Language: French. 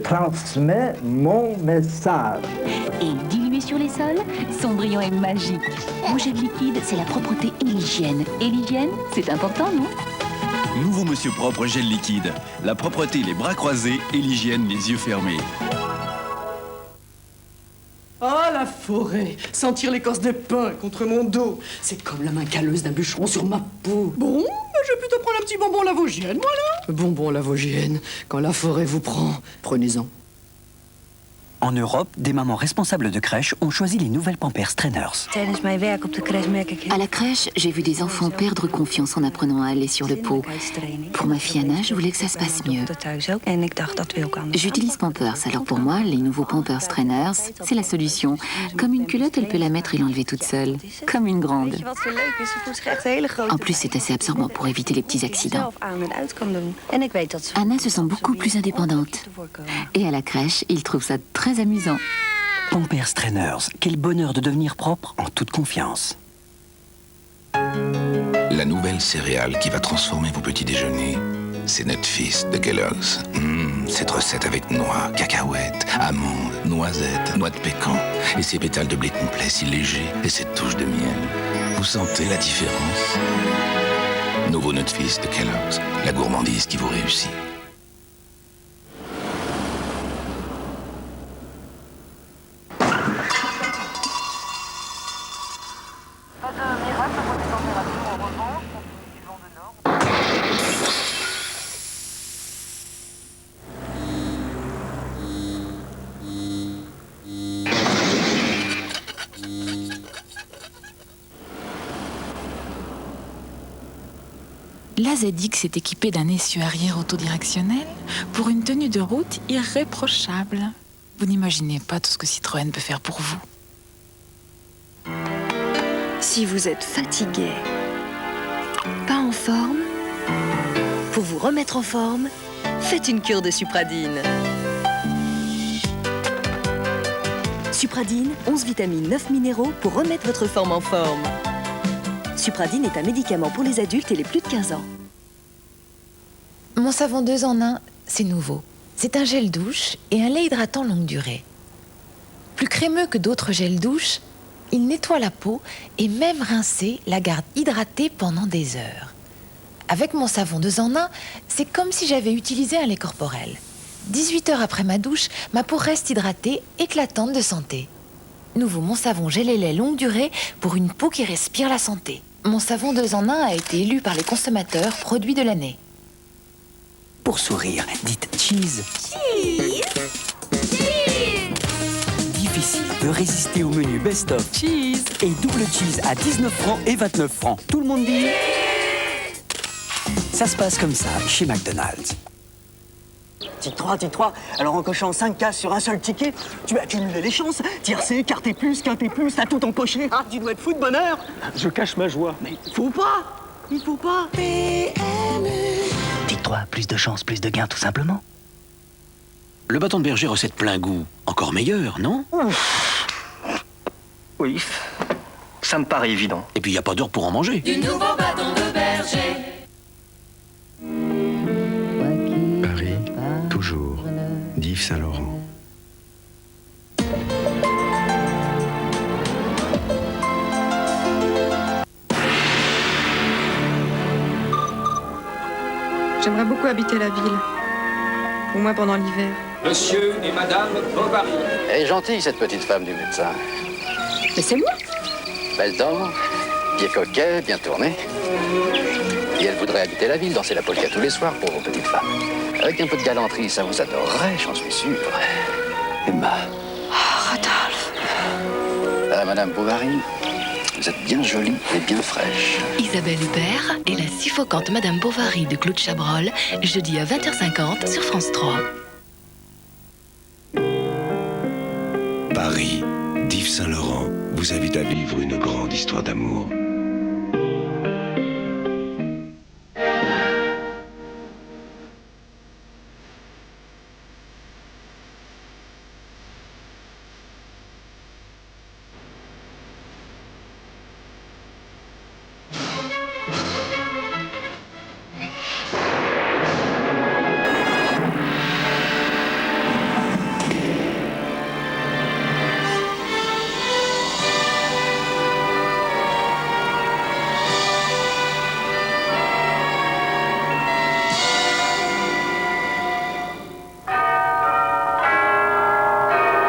Transmet mon message. Et dilué sur les sols, son brillant est magique. Mon gel liquide, c'est la propreté et l'hygiène. Et l'hygiène, c'est important, non? Nouveau Monsieur Propre Gel Liquide. La propreté, les bras croisés et l'hygiène, les yeux fermés. Ah, la forêt! Sentir l'écorce des pins contre mon dos. C'est comme la main calleuse d'un bûcheron sur ma peau. Bon, je vais plutôt prendre un petit bonbon lavogienne, voilà. Bonbon lavogienne, quand la forêt vous prend, prenez-en. En Europe, des mamans responsables de crèche ont choisi les nouvelles Pampers Trainers. Tijdens mijn werk op de crash merk ik... À la crèche, j'ai vu des enfants perdre confiance en apprenant à aller sur le pot. Pour ma fille Anna, je voulais que ça se passe mieux. En ik dacht dat wil ik anders. J'utilise Pampers, alors pour moi, les nouveaux Pampers Trainers, c'est la solution. Comme une culotte, elle peut la mettre et l'enlever toute seule. Comme une grande. Weet je wat zo leuk is? Ze voelt zich echt hele grote... En plus, c'est assez absorbant pour éviter les petits accidents. zelf aan en uit kan doen. En ik weet dat ze... Anna se sent beaucoup plus indépendante. Et à la crèche, ils trouvent ça très amusant. Pampers Trainers, quel bonheur de devenir propre en toute confiance. La nouvelle céréale qui va transformer vos petits déjeuners, c'est Nutfist de Kellogg's. Cette recette avec noix, cacahuètes, amandes, noisettes, noix de pécan et ces pétales de blé complet si légers et cette touche de miel. Vous sentez la différence? Nouveau Nutfist de Kellogg's, la gourmandise qui vous réussit. La ZX est équipée d'un essieu arrière autodirectionnel pour une tenue de route irréprochable. Vous n'imaginez pas tout ce que Citroën peut faire pour vous. Si vous êtes fatigué, pas en forme, pour vous remettre en forme, faites une cure de Supradine. Supradine, 11 vitamines, 9 minéraux pour remettre votre forme en forme. Supradine est un médicament pour les adultes et les plus de 15 ans. Mon savon 2 en 1, c'est nouveau. C'est un gel douche et un lait hydratant longue durée. Plus crémeux que d'autres gels douche, il nettoie la peau et même rincée, la garde hydratée pendant des heures. Avec mon savon 2 en 1, c'est comme si j'avais utilisé un lait corporel. 18 heures après ma douche, ma peau reste hydratée, éclatante de santé. Nouveau mon savon gel et lait longue durée pour une peau qui respire la santé. Mon savon 2 en 1 a été élu par les consommateurs produit de l'année. Pour sourire, dites cheese. Cheese. Difficile de résister au menu best-of cheese et double cheese à 19 francs et 29 francs. Tout le monde dit... Ça se passe comme ça chez McDonald's. Titre 3. Alors en cochant 5 cases sur un seul ticket, tu as cumulé les chances. Tiercé, quarté plus, quinté plus, t'as tout empoché. Ah, tu dois être fou de bonheur. Je cache ma joie. Mais faut pas. Il faut pas. Titre 3, plus de chance, plus de gains tout simplement. Le bâton de berger recette plein goût. Encore meilleur, non? Oui, ça me paraît évident. Et puis il n'y a pas d'heure pour en manger. Du nouveau bâton de berger. Paris, toujours. d'Yves Saint-Laurent. J'aimerais beaucoup habiter la ville. Au moins pendant l'hiver. Monsieur et Madame Bovary. Elle est gentille, cette petite femme du médecin. Mais c'est moi. Belle dent, pied coquet, bien tourné. Et elle voudrait habiter la ville, danser la polka tous les soirs pour vos petites femmes. Avec un peu de galanterie, ça vous adorerait, j'en suis sûr. Emma. Oh, Rodolphe. Madame Bovary, vous êtes bien jolie et bien fraîche. Isabelle Huppert et la suffocante Madame Bovary de Claude Chabrol, jeudi à 20h50 sur France 3. Paris, d'Yves Saint-Laurent vous invite à vivre une grande histoire d'amour.